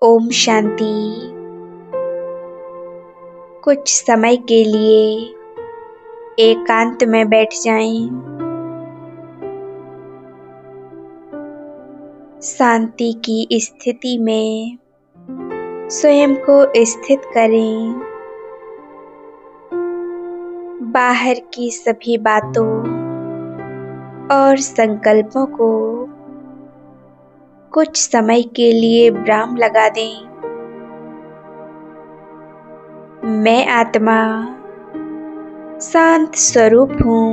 ओम शांति। कुछ समय के लिए एकांत में बैठ जाएं। शांति की स्थिति में स्वयं को स्थित करें। बाहर की सभी बातों और संकल्पों को कुछ समय के लिए विराम लगा दें। मैं आत्मा शांत स्वरूप हूँ।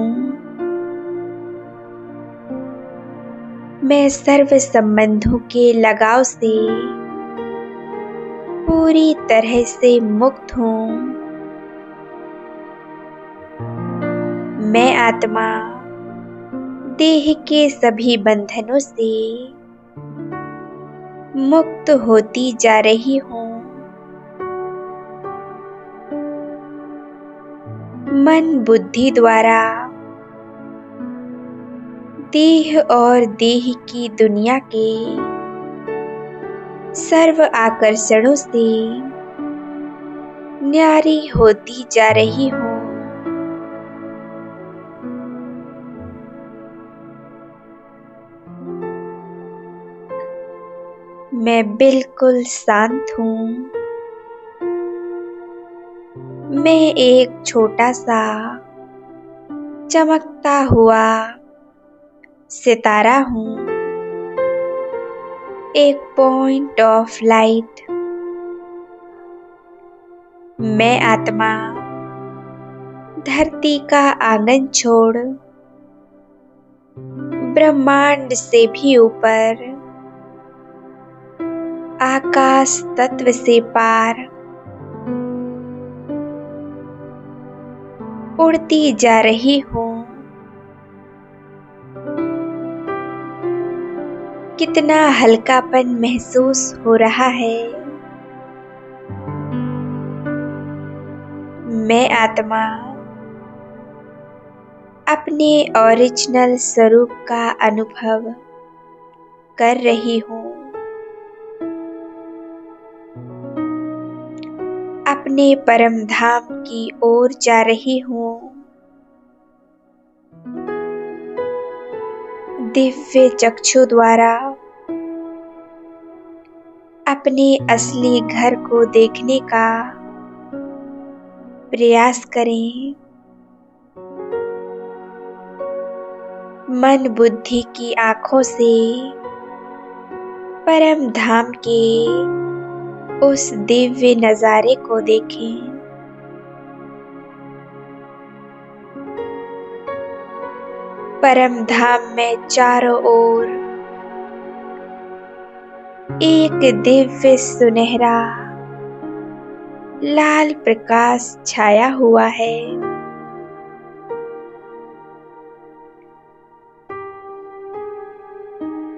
मैं सर्व संबंधों के लगाव से पूरी तरह से मुक्त हूँ। मैं आत्मा देह के सभी बंधनों से मुक्त होती जा रही हूँ। मन बुद्धि द्वारा देह और देह की दुनिया के सर्व आकर्षणों से न्यारी होती जा रही हूँ। मैं बिल्कुल शांत हूँ। मैं एक छोटा सा चमकता हुआ सितारा हूँ, एक पॉइंट ऑफ लाइट। मैं आत्मा धरती का आंगन छोड़ ब्रह्मांड से भी ऊपर आकाश तत्व से पार उड़ती जा रही हूँ। कितना हल्कापन महसूस हो रहा है। मैं आत्मा अपने ओरिजिनल स्वरूप का अनुभव कर रही हूँ। अपने परम धाम की ओर जा रही हूँ। दिव्य चक्षु द्वारा अपने असली घर को देखने का प्रयास करें। मन बुद्धि की आँखों से परम धाम के उस दिव्य नजारे को देखें। परम धाम में चारों ओर एक दिव्य सुनहरा लाल प्रकाश छाया हुआ है।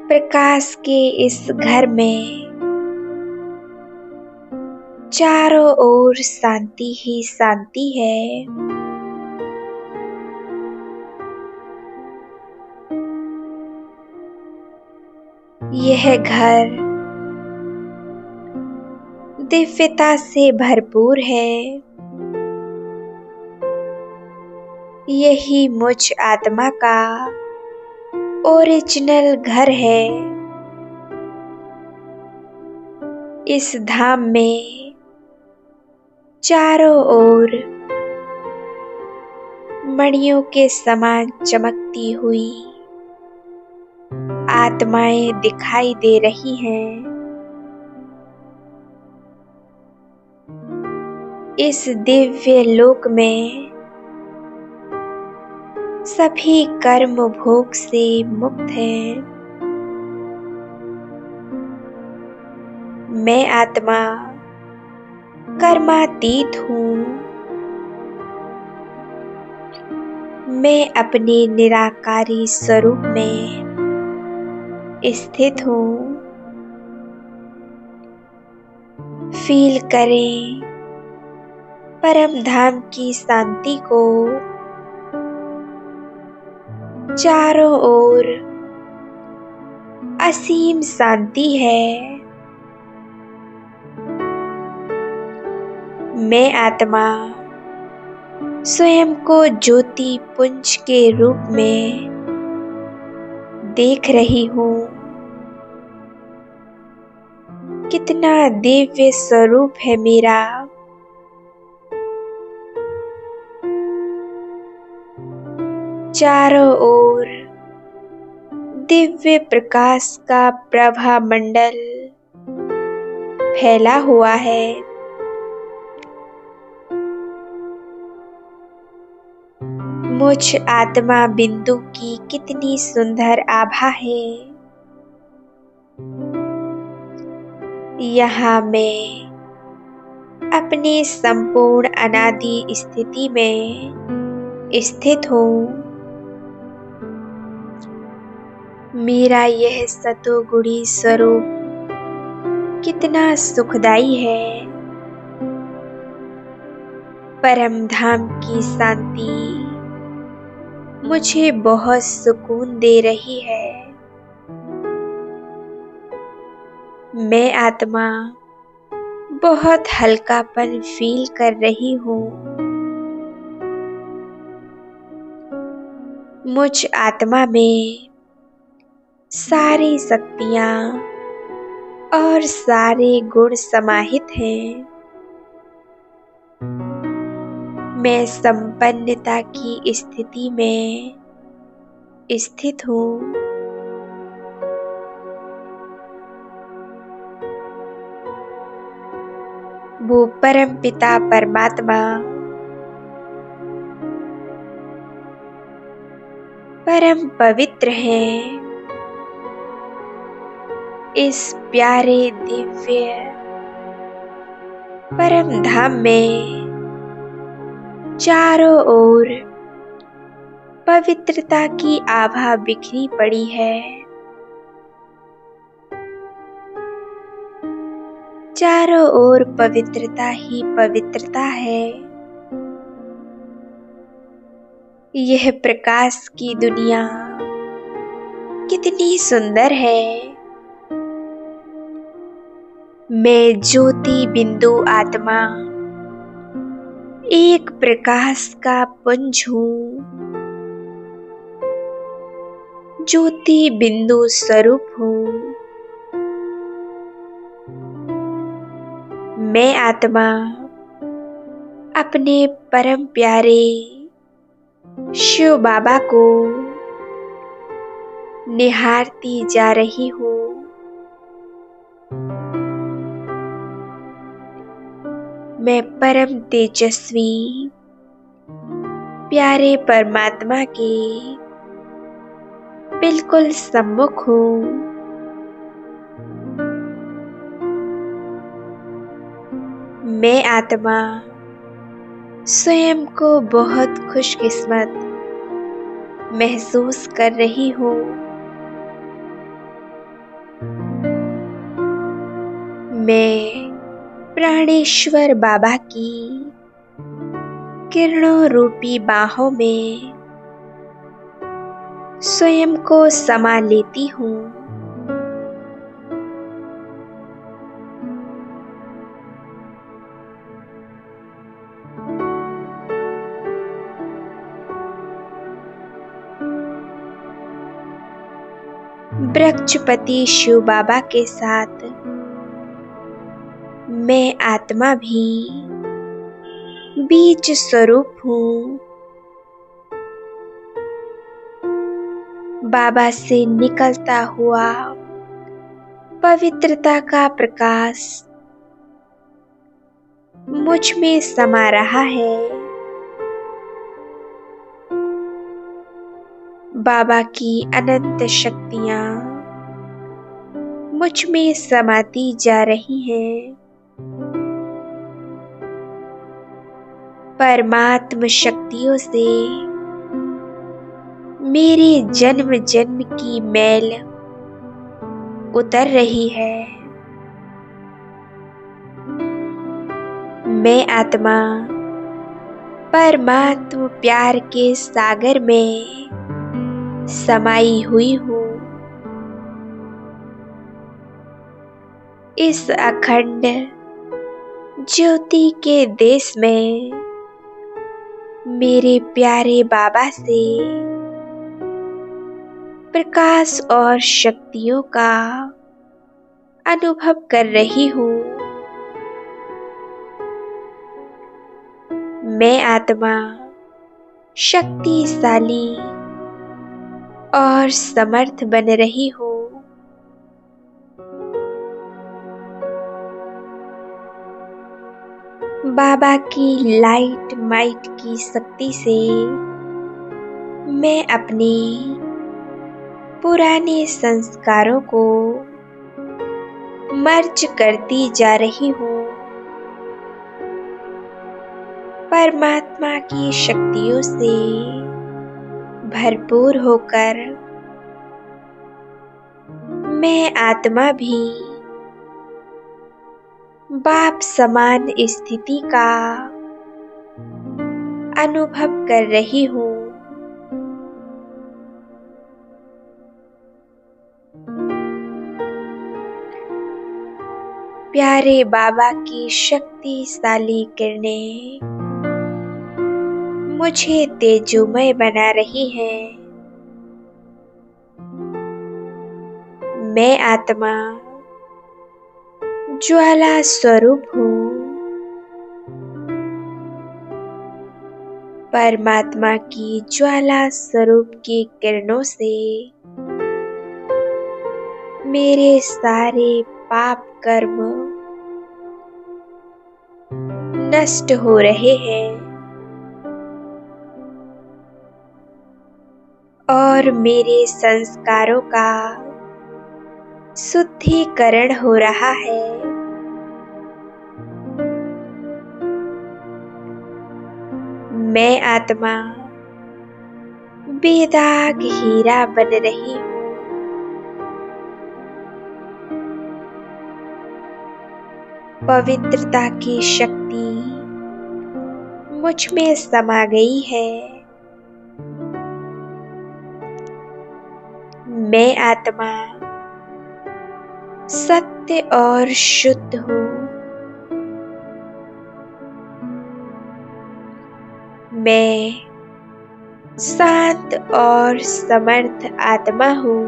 प्रकाश के इस घर में चारों ओर शांति ही शांति है। यह घर दिव्यता से भरपूर है। यही मुझ आत्मा का ओरिजिनल घर है। इस धाम में चारों ओर मणियों के समान चमकती हुई आत्माएं दिखाई दे रही हैं। इस दिव्य लोक में सभी कर्म भोग से मुक्त हैं। मैं आत्मा कर्मातीत हूँ। मैं अपने निराकारी स्वरूप में स्थित हूँ। फील करें परम धाम की शांति को। चारों ओर असीम शांति है। मैं आत्मा स्वयं को ज्योति पुंज के रूप में देख रही हूँ। कितना दिव्य स्वरूप है मेरा। चारों ओर दिव्य प्रकाश का प्रभा मंडल फैला हुआ है। मुझ आत्मा बिंदु की कितनी सुंदर आभा है। यहाँ मैं अपने संपूर्ण अनादि स्थिति में स्थित हूँ। मेरा यह सतोगुणी स्वरूप कितना सुखदाई है। परम धाम की शांति मुझे बहुत सुकून दे रही है। मैं आत्मा बहुत हल्कापन फील कर रही हूँ। मुझ आत्मा में सारी शक्तियाँ और सारे गुण समाहित हैं। मैं संपन्नता की स्थिति में स्थित हूँ। वो परम पिता परमात्मा परम पवित्र हैं। इस प्यारे दिव्य परम धाम में चारों ओर पवित्रता की आभा बिखरी पड़ी है। चारों ओर पवित्रता ही पवित्रता है। यह प्रकाश की दुनिया कितनी सुंदर है। मैं ज्योति बिंदु आत्मा एक प्रकाश का पुंज हूँ। ज्योति बिंदु स्वरूप हूँ। मैं आत्मा अपने परम प्यारे शिव बाबा को निहारती जा रही हूँ। मैं परम तेजस्वी प्यारे परमात्मा के बिल्कुल सम्मुख हूँ। मैं आत्मा स्वयं को बहुत खुशकिस्मत महसूस कर रही हूँ। मैं प्राणेश्वर बाबा की किरणों रूपी बाहों में स्वयं को समा लेती हूँ। वृक्षपति शिव बाबा के साथ मैं आत्मा भी बीज स्वरूप हूँ। बाबा से निकलता हुआ पवित्रता का प्रकाश मुझ में समा रहा है। बाबा की अनंत शक्तियाँ मुझ में समाती जा रही हैं। परमात्म शक्तियों से मेरे जन्म जन्म की मैल उतर रही है। मैं आत्मा परमात्म प्यार के सागर में समाई हुई हूँ। इस अखंड ज्योति के देश में मेरे प्यारे बाबा से प्रकाश और शक्तियों का अनुभव कर रही हूँ। मैं आत्मा शक्तिशाली और समर्थ बन रही हूँ। बाबा की लाइट माइट की शक्ति से मैं अपने पुराने संस्कारों को मर्ज करती जा रही हूँ। परमात्मा की शक्तियों से भरपूर होकर मैं आत्मा भी बाप समान स्थिति का अनुभव कर रही हूँ। प्यारे बाबा की शक्तिशाली किरणें मुझे तेजोमय बना रही हैं। मैं आत्मा ज्वाला स्वरूप हूँ। परमात्मा की ज्वाला स्वरूप की किरणों से मेरे सारे पाप कर्म नष्ट हो रहे हैं और मेरे संस्कारों का शुद्धिकरण हो रहा है। मैं आत्मा बेदाग हीरा बन रही हूँ। पवित्रता की शक्ति मुझ में समा गई है। मैं आत्मा सत्य और शुद्ध हूँ। मैं शांत और समर्थ आत्मा हूँ।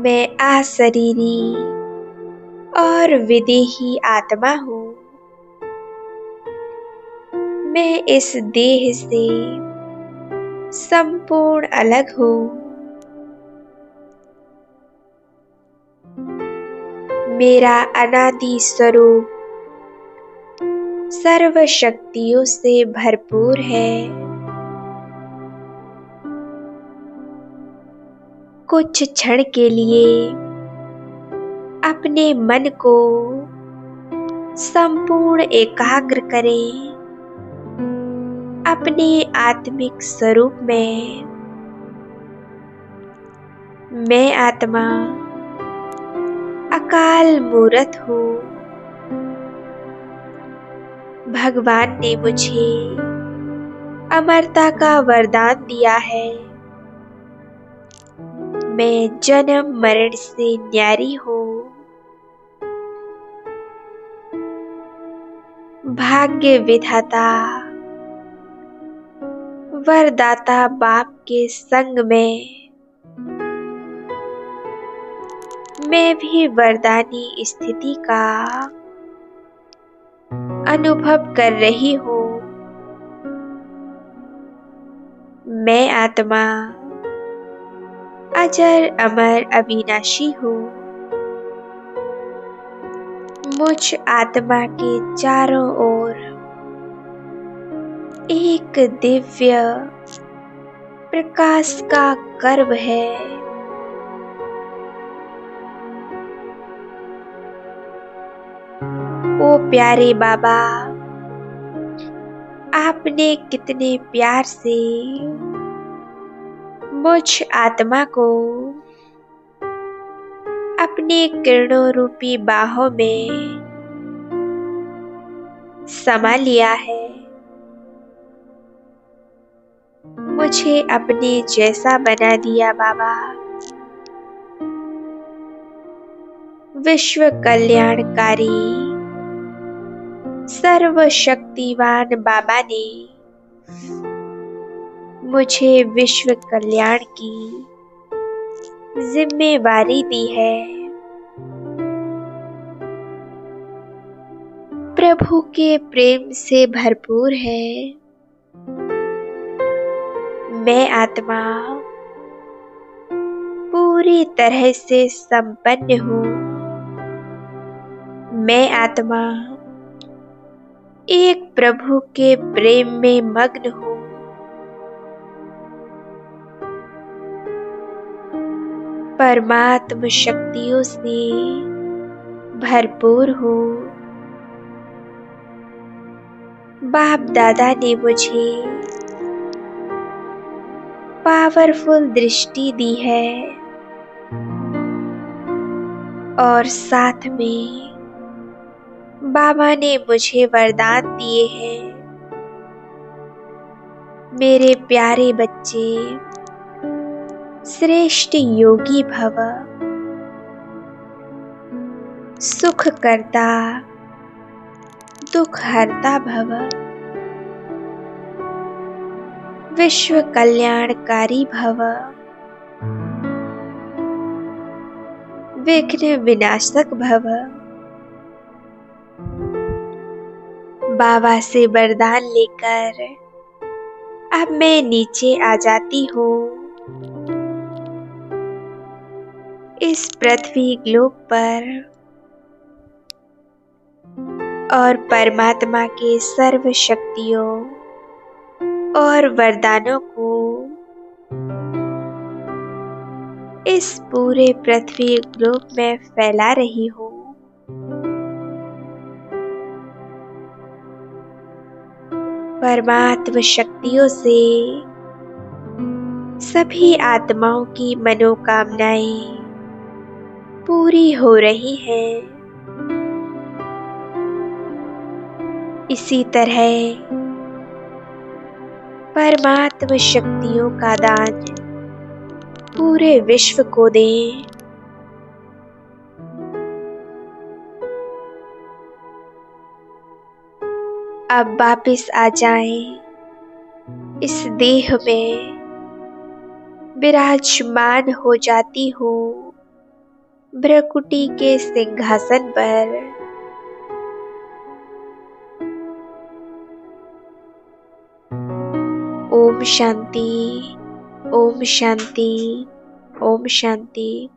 मैं अशरीरी और विदेही आत्मा हूँ। मैं इस देह से संपूर्ण अलग हूँ। मेरा अनादि स्वरूप सर्व शक्तियों से भरपूर है। कुछ क्षण के लिए अपने मन को संपूर्ण एकाग्र करें अपने आत्मिक स्वरूप में। मैं आत्मा अकाल मूर्त हूँ। भगवान ने मुझे अमरता का वरदान दिया है। मैं जन्म मरण से न्यारी हूँ। भाग्य विधाता वरदाता बाप के संग में मैं भी वरदानी स्थिति का अनुभव कर रही हूँ। मैं आत्मा अजर अमर अविनाशी हूँ। मुझ आत्मा के चारों ओर एक दिव्य प्रकाश का गर्व है। ओ प्यारे बाबा, आपने कितने प्यार से मुझ आत्मा को अपने किरणों रूपी बाहों में समा लिया है। मुझे अपने जैसा बना दिया बाबा। विश्व कल्याणकारी सर्वशक्तिवान बाबा ने मुझे विश्व कल्याण की जिम्मेवारी दी है। प्रभु के प्रेम से भरपूर है मैं आत्मा, पूरी तरह से संपन्न हूँ। मैं आत्मा एक प्रभु के प्रेम में मग्न हूँ। परमात्म शक्तियों से भरपूर हूँ। बाप दादा ने मुझे पावरफुल दृष्टि दी है और साथ में बाबा ने मुझे वरदान दिए हैं। मेरे प्यारे बच्चे, श्रेष्ठ योगी भव, सुख करता दुख हरता भव, विश्व कल्याणकारी भव, विघ्न विनाशक भव। बाबा से वरदान लेकर अब मैं नीचे आ जाती हूँ। इस पृथ्वी ग्लोब पर और परमात्मा के सर्व शक्तियों और वरदानों को इस पूरे पृथ्वी ग्लोब में फैला रही हूँ। परमात्म शक्तियों से सभी आत्माओं की मनोकामनाएं पूरी हो रही हैं। इसी तरह परमात्म शक्तियों का दान पूरे विश्व को दें। अब वापिस आ जाएं, इस देह में विराजमान हो जाती हूँ भ्रकुटी के सिंहासन पर। ओम शांति, ओम शांति, ओम शांति।